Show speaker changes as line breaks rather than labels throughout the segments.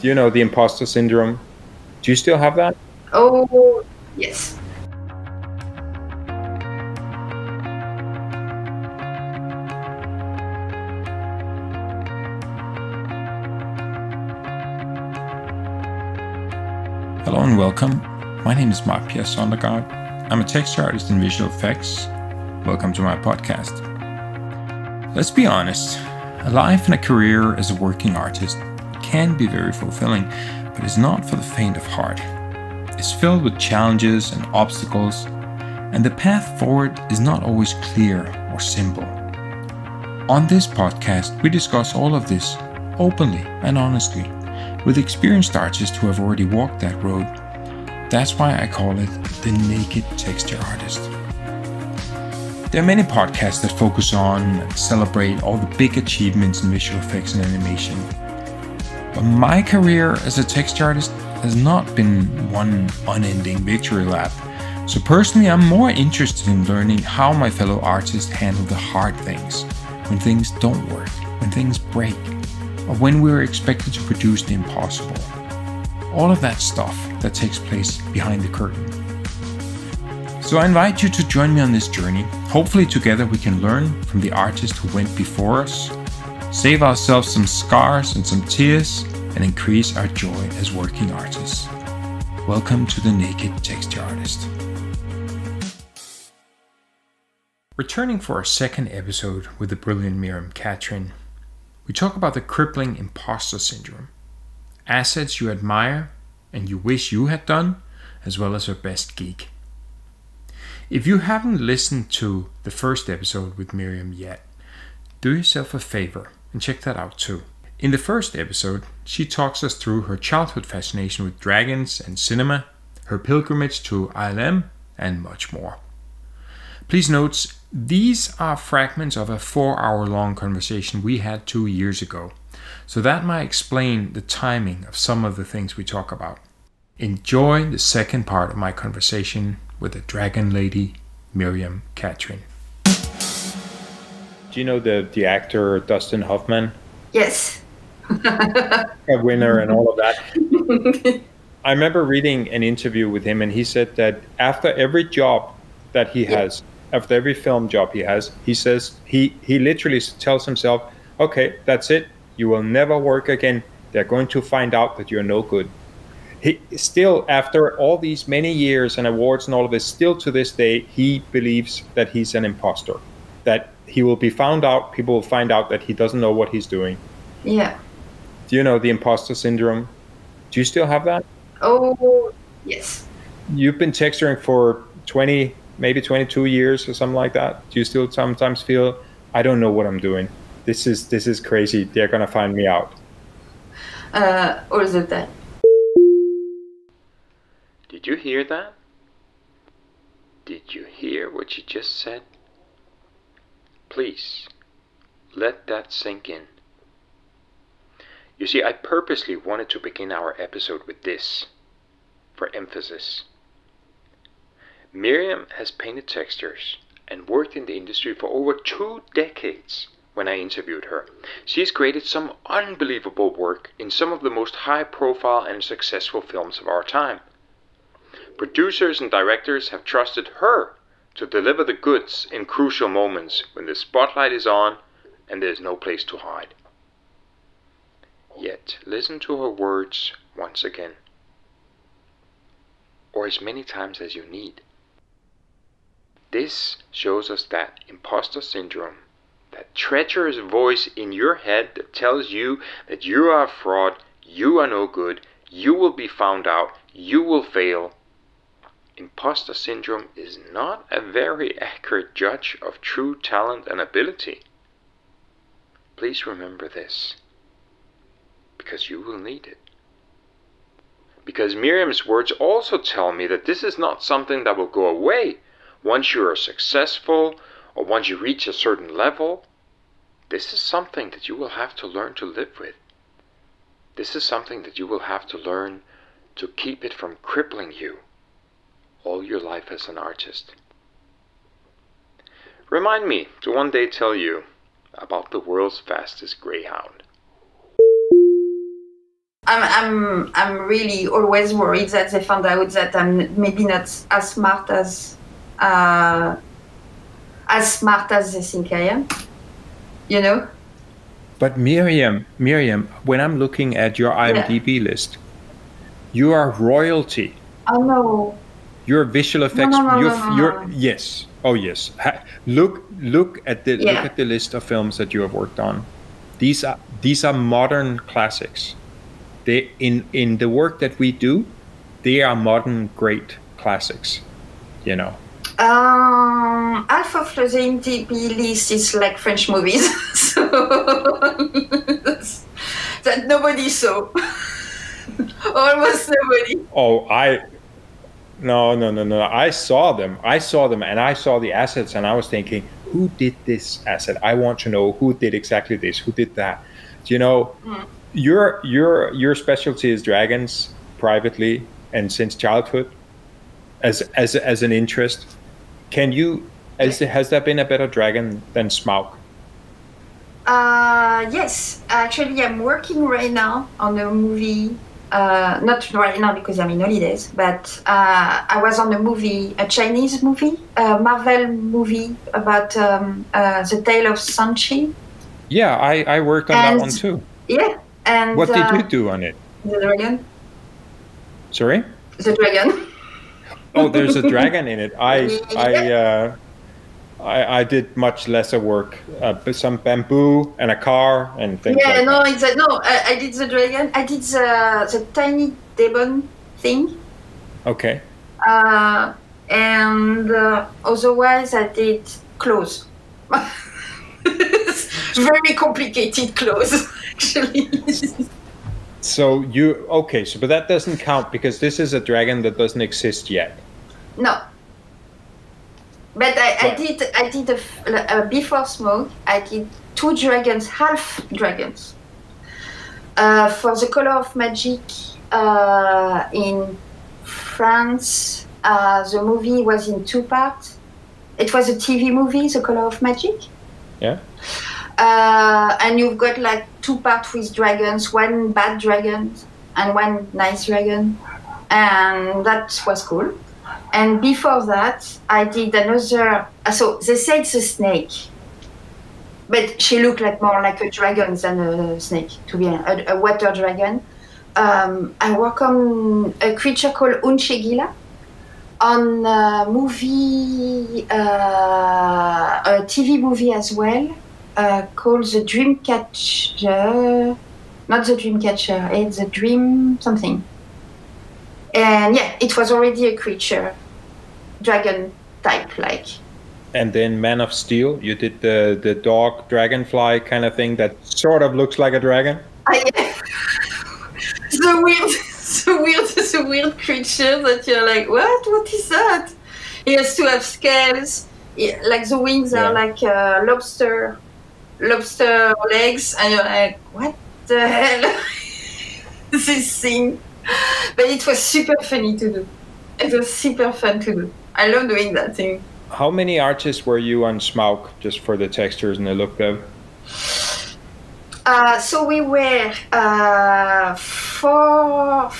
Do you know the imposter syndrome? Do you still have that?
Oh, yes.
Hello and welcome. My name is Mark Pierre Sondergaard. I'm a texture artist in visual effects. Welcome to my podcast. Let's be honest, a life and a career as a working artist can be very fulfilling, but it's not for the faint of heart. It's filled with challenges and obstacles, and the path forward is not always clear or simple. On this podcast, we discuss all of this openly and honestly with experienced artists who have already walked that road. That's why I call it the Naked Texture Artist. There are many podcasts that focus on and celebrate all the big achievements in visual effects and animation. But my career as a texture artist has not been one unending victory lap. So personally, I'm more interested in learning how my fellow artists handle the hard things, when things don't work, when things break, or when we're expected to produce the impossible. All of that stuff that takes place behind the curtain. So I invite you to join me on this journey. Hopefully together we can learn from the artists who went before us, save ourselves some scars and some tears, and increase our joy as working artists. Welcome to the Naked Texture Artist. Returning for our second episode with the brilliant Miriam Catrin, we talk about the crippling imposter syndrome, assets you admire and you wish you had done, as well as her best gig. If you haven't listened to the first episode with Miriam yet, do yourself a favor and check that out too. In the first episode, she talks us through her childhood fascination with dragons and cinema, her pilgrimage to ILM, and much more. Please note, these are fragments of a 4-hour-long conversation we had 2 years ago, so that might explain the timing of some of the things we talk about. Enjoy the second part of my conversation with the dragon lady, Miriam Catrin.
Do you know the actor Dustin Hoffman?
Yes.
A winner and all of that. I remember reading an interview with him, and he said that after every job that he has, after every film job he has, he says he literally tells himself, okay, that's it. You will never work again. They're going to find out that you're no good. He still, after all these many years and awards and all of this, still to this day, he believes that he's an imposter, that he will be found out. People will find out that he doesn't know what he's doing.
Yeah.
Do you know the imposter syndrome? Do you still have that?
Oh, yes.
You've been texturing for 20, maybe 22 years or something like that. Do you still sometimes feel, I don't know what I'm doing? This is crazy. They're gonna find me out.
Or is it that?
Did you hear that? Did you hear what she just said? Please, let that sink in. You see, I purposely wanted to begin our episode with this, for emphasis. Miriam has painted textures and worked in the industry for over 2 decades when I interviewed her. She's created some unbelievable work in some of the most high-profile and successful films of our time. Producers and directors have trusted her to deliver the goods in crucial moments when the spotlight is on and there's no place to hide. Yet, listen to her words once again, or as many times as you need. This shows us that imposter syndrome, that treacherous voice in your head that tells you that you are a fraud, you are no good, you will be found out, you will fail. Imposter syndrome is not a very accurate judge of true talent and ability. Please remember this, because you will need it. Because Miriam's words also tell me that this is not something that will go away once you are successful or once you reach a certain level. This is something that you will have to learn to live with. This is something that you will have to learn to keep it from crippling you all your life as an artist. Remind me to one day tell you about the world's fastest greyhound.
I'm really always worried that they found out that I'm maybe not as smart as they think I am. You know.
But Miriam, when I'm looking at your IMDb list, you are royalty.
Oh no.
You're visual effects.
No.
Yes. Oh yes. Look at the list of films that you have worked on. These are modern classics. They in the work that we do, they are modern great classics. You know.
Half of the IMDb list is like French movies, so that nobody saw. Almost nobody.
Oh, No. I saw them, and I saw the assets, and I was thinking, who did this asset? I want to know who did exactly this, who did that. You know, your specialty is dragons privately and since childhood, as an interest. Can you? Has there been a better dragon than Smaug?
Yes, actually, I'm working right now on a movie. Not right now because I'm in holidays, but I was on a Chinese movie, a Marvel movie about the Tale of Sanchi.
Yeah, I worked on that one too.
Yeah, and
what did you do on it?
The dragon.
Sorry?
The dragon.
Oh, there's a dragon in it. I did much lesser work. Some bamboo and a car and things like that.
I did the dragon. I did the tiny demon thing.
Okay.
And otherwise I did clothes. Very complicated clothes, actually.
So but that doesn't count because this is a dragon that doesn't exist yet.
No. But I did before Smaug. I did 2 dragons, half dragons. For The Color of Magic in France, the movie was in 2 parts. It was a TV movie, The Color of Magic.
Yeah.
And you've got like 2 parts with dragons, 1 bad dragon and 1 nice dragon, and that was cool. And before that, I did another. So they say it's a snake, but she looked more like a dragon than a snake, to be honest, a water dragon. I work on a creature called Unchegila, on a movie, a TV movie as well, called The Dreamcatcher. Not The Dreamcatcher, it's The Dream something. And yeah, it was already a creature, dragon type like.
And then Man of Steel, you did the dog dragonfly kind of thing that sort of looks like a dragon.
The weird creature that you're like, what? What is that? He has to have scales. Like the wings are like lobster legs, and you're like, what the hell? This thing. But it was super funny to do. It was super fun to do. I love doing that thing.
How many artists were you on Smaug, just for the textures and the look of?
So we were four.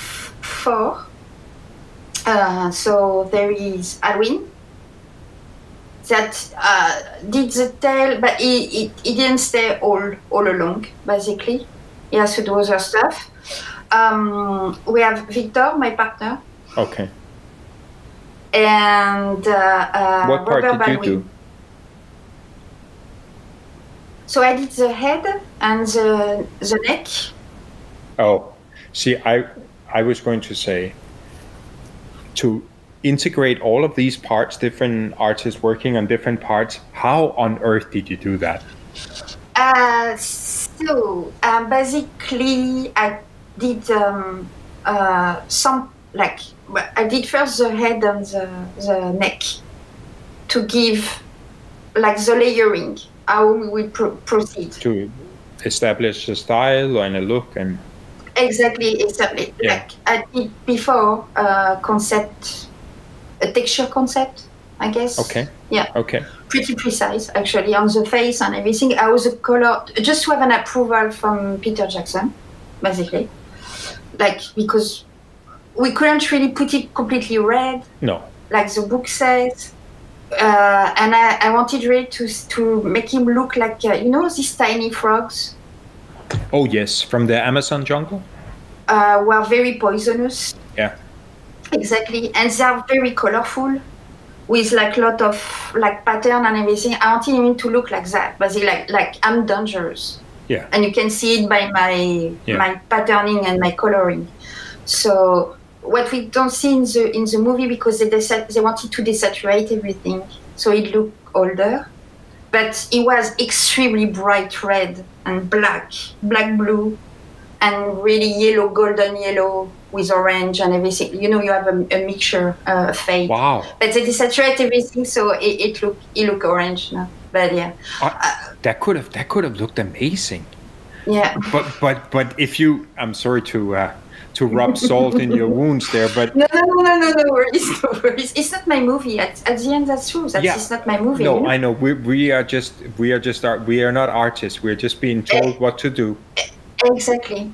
So there is Alwyn that did the tail, but he didn't stay all along. Basically, he has to do other stuff. We have Victor, my partner.
Okay.
And
what part
Robert
did you
Baldwin.
do?
So I did the head and the neck.
Oh, see, I was going to say, to integrate all of these parts, different artists working on different parts, how on earth did you do that?
So basically I did some, like, I did first the head and the neck to give like the layering, how we will proceed.
To establish a style and a look and...
Exactly.
Yeah.
Like I did before a texture concept, I guess.
Okay.
Yeah.
Okay.
Pretty precise, actually, on the face and everything. I was a color, just to have an approval from Peter Jackson, basically. like because we couldn't really put it completely red.
No.
Like the book says. And I wanted really to make him look like, these tiny frogs.
Oh, yes, from the Amazon jungle?
Were very poisonous.
Yeah.
Exactly. And they are very colorful with like a lot of like pattern and everything. I wanted him to look like that, basically like I'm dangerous.
Yeah.
And you can see it by my patterning and my coloring. So what we don't see in the movie, because they wanted to desaturate everything, so it looked older, but it was extremely bright red and black blue, and really yellow, golden yellow with orange and everything. You have a mixture fade.
Wow!
But they desaturate everything, so it look orange now. But yeah,
that could have looked amazing.
Yeah.
But if you, I'm sorry to rub salt in your wounds there, but
no worries. It's not my movie. At the end, that's true. It's not my movie.
No, I know. We are not artists. We're just being told what to do.
Exactly.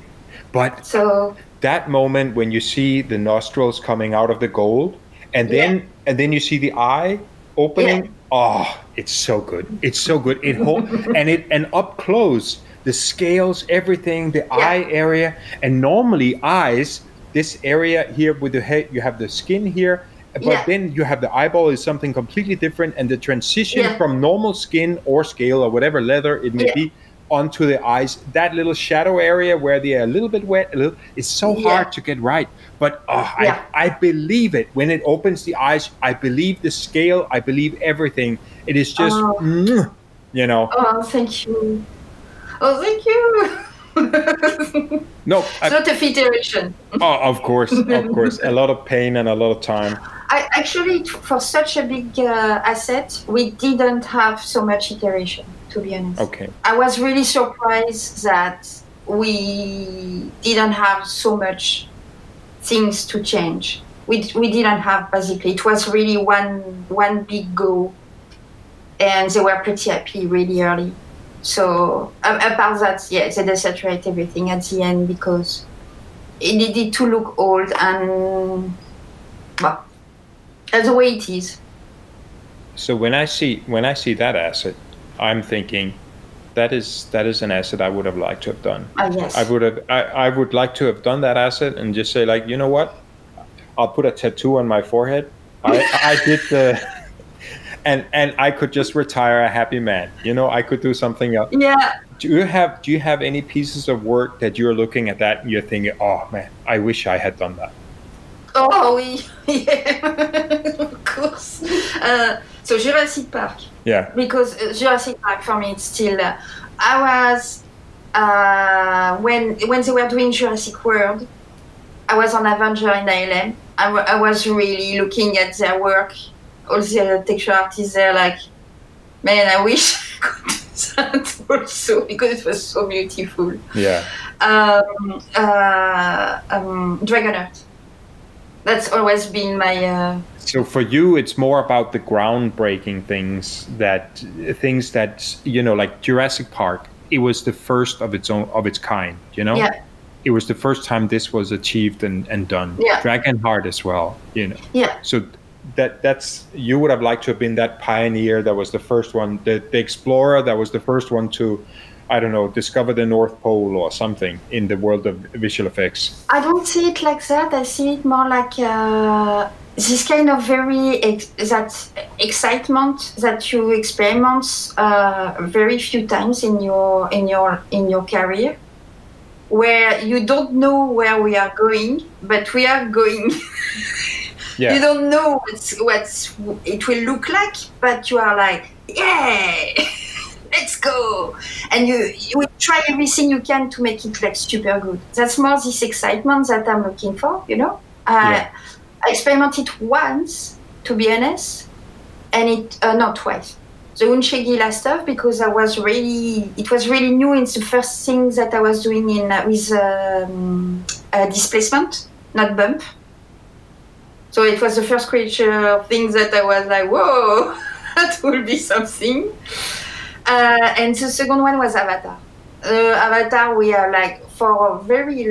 But
so
that moment when you see the nostrils coming out of the gold, and then you see the eye opening. Oh, it's so good. It's so good. And up close, the scales, everything, the eye area, and normally eyes, this area here with the head, you have the skin here, but then you have the eyeball is something completely different, and the transition from normal skin or scale or whatever leather it may be onto the eyes, that little shadow area where they are a little bit wet, it's so hard to get right. But I believe it. When it opens the eyes, I believe the scale, I believe everything. It is just,
Oh, thank you. Oh, thank you.
No,
it's not a iteration.
Oh, of course. A lot of pain and a lot of time.
I actually, for such a big asset, we didn't have so much iteration, to be honest.
Okay.
I was really surprised that we didn't have so much things to change. We didn't have, basically. It was really one big go, and they were pretty happy really early. So about that, they desaturate everything at the end because it needed to look old, and that's the way it is.
So when I see that asset, I'm thinking that is an asset I would have liked to have done.
Yes.
I would like to have done that asset and just say, like, you know what? I'll put a tattoo on my forehead. I did the. And I could just retire a happy man. I could do something else.
Yeah.
Do you have any pieces of work that you're looking at that and you're thinking, oh man, I wish I had done that?
Oh yeah, of course. So Jurassic Park.
Yeah.
Because Jurassic Park for me it's still. I was when they were doing Jurassic World, I was on Avenger in ALM. I was really looking at their work. All the texture artists there, like, man, I wish I could do that also because it was so beautiful.
Yeah.
Dragonheart. That's always been my.
So for you, it's more about the groundbreaking things that like Jurassic Park. It was the first of its kind.
Yeah.
It was the first time this was achieved and done.
Yeah.
Dragonheart as well.
Yeah.
So. That's you would have liked to have been that pioneer that was the first one, the explorer that was the first one to, I don't know, discover the North Pole or something in the world of visual effects.
I don't see it like that. I see it more like this kind of that excitement that you experiment very few times in your career, where you don't know where we are going, but we are going.
Yeah.
You don't know what it will look like, but you are like, yeah, let's go. And you will try everything you can to make it like super good. That's more this excitement that I'm looking for, I experimented once, to be honest, and not twice. The Unche stuff, because it was really new. It's the first thing that I was doing with displacement, not bump. So it was the first creature thing that I was like, whoa, that will be something. And the second one was Avatar. Avatar, we are like for a very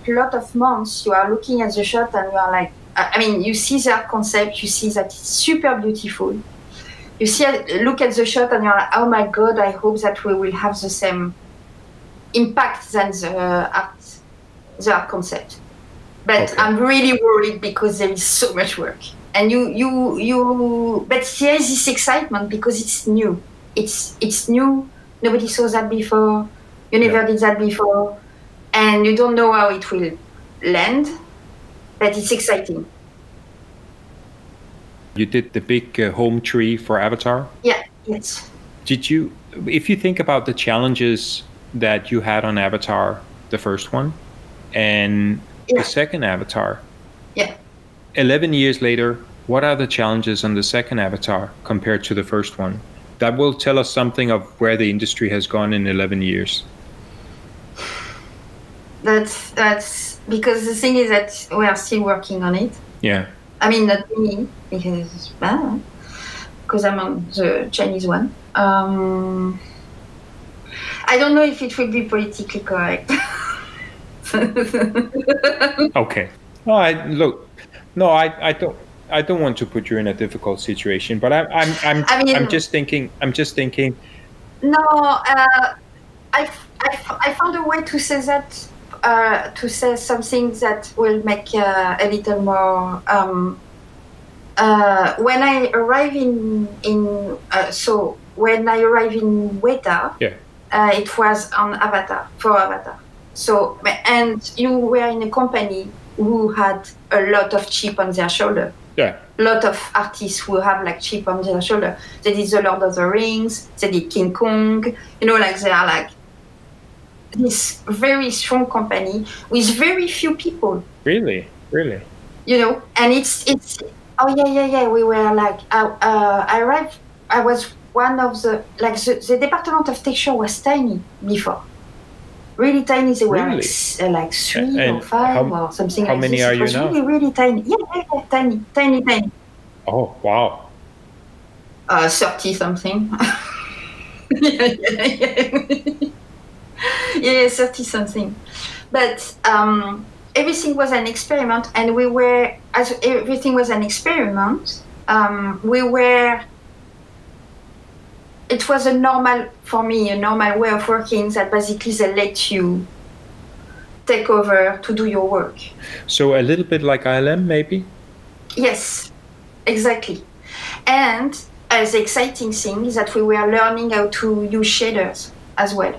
lot of months. You are looking at the shot and you are like, I mean, you see that concept, you see that it's super beautiful. You see, look at the shot and you're like, oh my god, I hope that we will have the same impact than the art concept. But okay. I'm really worried because there is so much work, and but there is this excitement because it's new. It's new. Nobody saw that before. You never did that before, and you don't know how it will land. But it's exciting.
You did the big home tree for Avatar?
Yeah, yes.
Did you, if you think about the challenges that you had on Avatar, the first one, and the second Avatar, 11 years later, what are the challenges on the second Avatar compared to the first one? That will tell us something of where the industry has gone in 11 years.
That's because the thing is that we are still working on it.
Yeah.
I mean, not me, because I'm on the Chinese one. I don't know if it will be politically correct.
Okay. No, I don't want to put you in a difficult situation, but I'm just thinking.
No, I found a way to say that. To say something that will make a little more. When I arrive in Weta, it was on Avatar. So, and you were in a company who had a lot of chip on their shoulder.
Yeah.
A lot of artists who have like chip on their shoulder. They did The Lord of the Rings. They did King Kong. You know, like they are like this very strong company with very few people.
Really.
You know, and it's. Oh yeah. We were like I arrived. I was one of the the department of texture was tiny before. Really tiny. They were like 3 or 5 or something.
How many are you now?
Really tiny. Yeah, tiny.
Oh wow.
30 something. Yeah, 30 something. But everything was an experiment, and everything was an experiment. It was a normal way of working that basically they let you take over to do your work.
So a little bit like ILM, maybe?
Yes, exactly. And the exciting thing is that we were learning how to use shaders as well.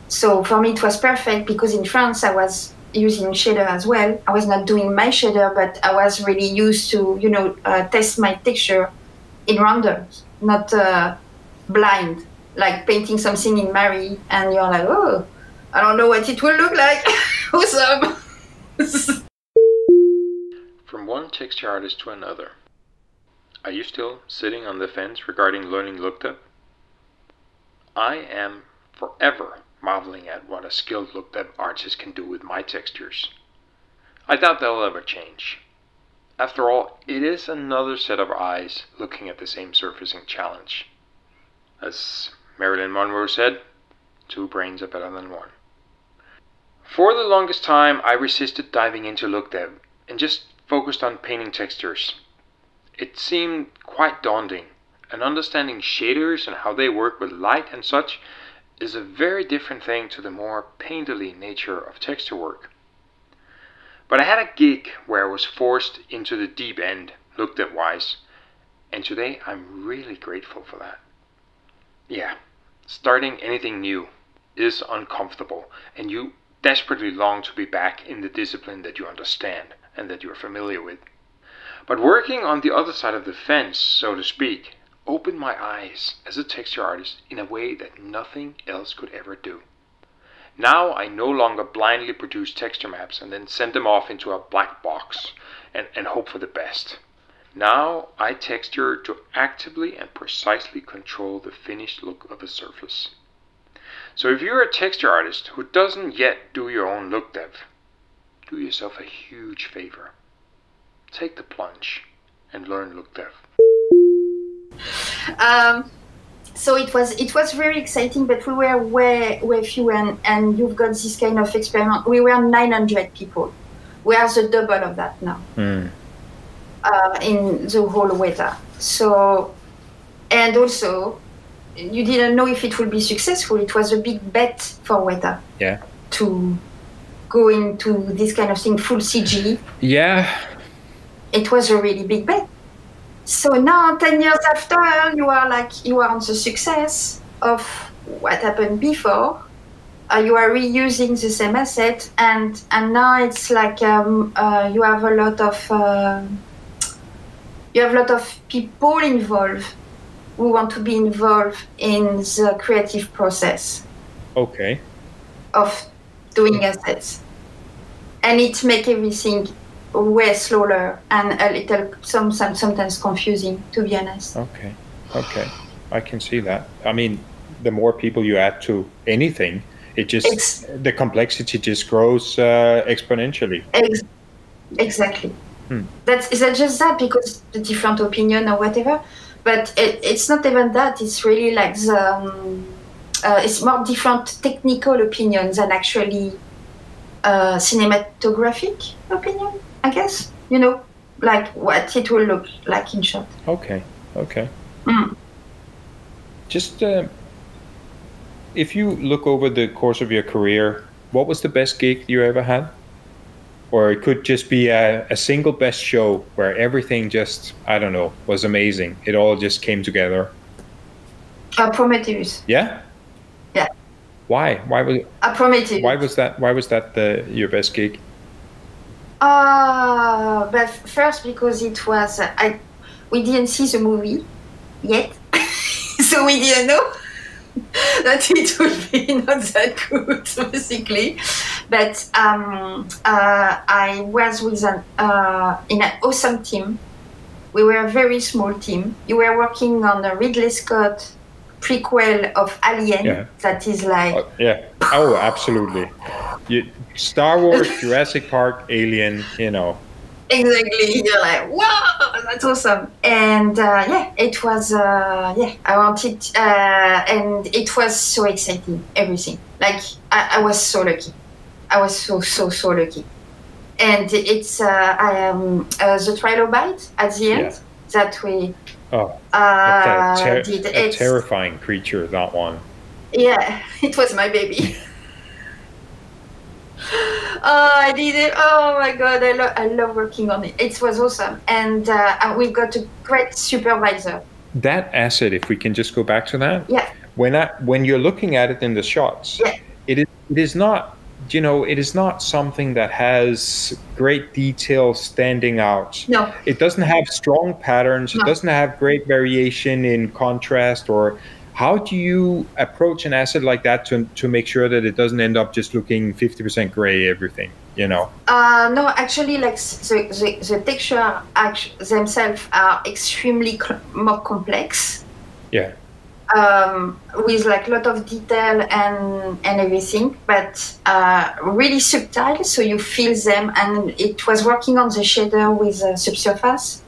So for me, it was perfect because in France, I was using shader as well. I was not doing my shader, but I was really used to, test my texture in renders, not blind, like painting something in Mari, and you're like, oh, I don't know what it will look like. Awesome.
From one texture artist to another. Are you still sitting on the fence regarding learning look depth? I am forever marveling at what a skilled look depth artist can do with my textures. I doubt that'll ever change. After all, it is another set of eyes looking at the same surfacing challenge. As Marilyn Monroe said, 2 brains are better than 1. For the longest time, I resisted diving into look depth and just focused on painting textures. It seemed quite daunting, and understanding shaders and how they work with light and such is a very different thing to the more painterly nature of texture work. But I had a gig where I was forced into the deep end, look depth wise, and today I'm really grateful for that. Yeah, starting anything new is uncomfortable, and you desperately long to be back in the discipline that you understand and that you're familiar with. But working on the other side of the fence, so to speak, opened my eyes as a texture artist in a way that nothing else could ever do. Now I no longer blindly produce texture maps and then send them off into a black box and hope for the best. Now I texture to actively and precisely control the finished look of a surface. So if you're a texture artist who doesn't yet do your own look depth, do yourself a huge favor. Take the plunge and learn look depth.
So it was very exciting, but we were way few, and you've got this kind of experiment. We were 900 people. We are the double of that now in the whole Weta. So, and also, you didn't know if it would be successful. It was a big bet for Weta.
Yeah.
To go into this kind of thing, full CG.
Yeah.
It was a really big bet. So now, 10 years after, you are on the success of what happened before. You are reusing the same asset, and now it's like you have a lot of people involved who want to be involved in the creative process.
Okay.
Of doing assets, and it makes everything way slower and a little sometimes confusing, to be honest.
Okay, I can see that. I mean, the more people you add to anything, the complexity just grows exponentially.
Exactly. That's just that, because the different opinion or whatever, but it's not even that. It's really like it's more different technical opinions than actually cinematographic opinion, I guess. Like what it will look like in shot.
Okay. Just if you look over the course of your career, what was the best gig you ever had? Or it could just be a single best show where everything just, I don't know, was amazing. It all just came together.
Prometheus.
Yeah?
Yeah.
Why?
Prometheus.
Why was that your best gig?
But first, because it was we didn't see the movie yet, so we didn't know that it would be not that good, basically. But I was with in an awesome team. We were a very small team. You were working on a Ridley Scott prequel of Alien.
Yeah.
That is like...
Oh, absolutely. Star Wars, Jurassic Park, Alien,
Exactly. You're like, wow, that's awesome. And it was, I wanted, and it was so exciting, everything. Like, I was so lucky. I was so lucky. And it's, the trilobite at the end that we did.
A terrifying creature, that one.
Yeah, it was my baby. I did it. Oh my god, I love working on it. It was awesome, and we got a great supervisor.
That asset, if we can just go back to that.
Yeah.
When you're looking at it in the shots, it is not. It is not something that has great detail standing out.
No.
It doesn't have strong patterns.
No.
It doesn't have great variation in contrast. Or how do you approach an asset like that to make sure that it doesn't end up just looking 50% gray, everything, No,
actually, like the texture themselves are extremely more complex.
Yeah.
With like a lot of detail and everything, but really subtle, so you feel them. And it was working on the shader with subsurface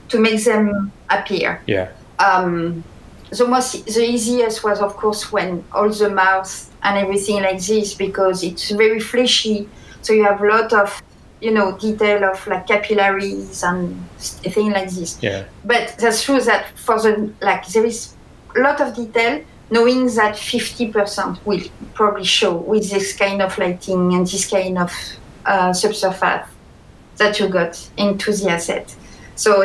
to make them appear.
Yeah.
The easiest was, of course, when all the mouth and everything like this, because it's very fleshy, so you have a lot of detail of like capillaries and things like this.
Yeah.
But that's true that for there is a lot of detail, knowing that 50% will probably show with this kind of lighting and this kind of subsurface that you got into the asset. So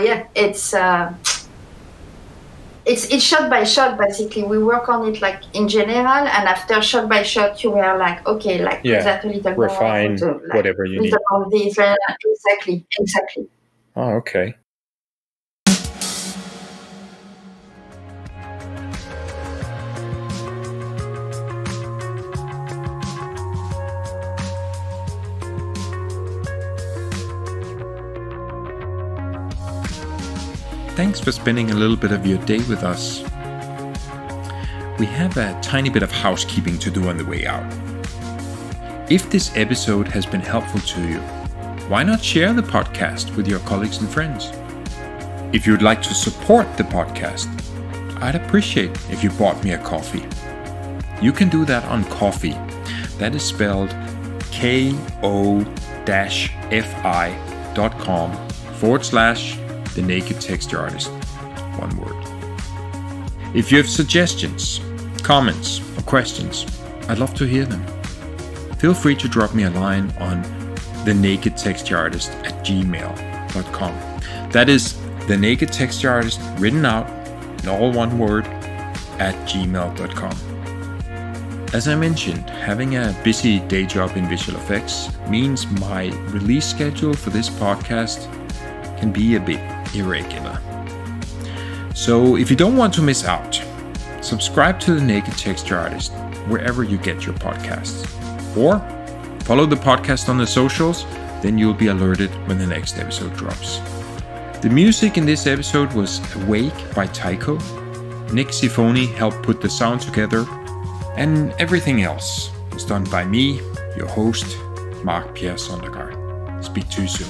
it's shot by shot, basically. We work on it like in general, and after shot by shot, you were like, okay, like put that a little
refine
more,
whatever you need.
Exactly.
Oh, okay. Thanks for spending a little bit of your day with us. We have a tiny bit of housekeeping to do on the way out. If this episode has been helpful to you, why not share the podcast with your colleagues and friends? If you'd like to support the podcast,
I'd appreciate if you bought me a coffee. You can do that on Ko-fi. That is spelled ko-fi.com/The Naked Texture Artist. One word. If you have suggestions, comments, or questions, I'd love to hear them. Feel free to drop me a line on thenakedtextureartist@gmail.com. That is The Naked Texture Artist written out in all one word @gmail.com. As I mentioned, having a busy day job in visual effects means my release schedule for this podcast can be a bit irregular. So if you don't want to miss out, subscribe to The Naked Texture Artist wherever you get your podcasts. Or follow the podcast on the socials, then you'll be alerted when the next episode drops. The music in this episode was Awake by Tycho. Nick Sifoni helped put the sound together, and everything else was done by me, your host, Mark Pierre Sondergaard. Speak to you soon.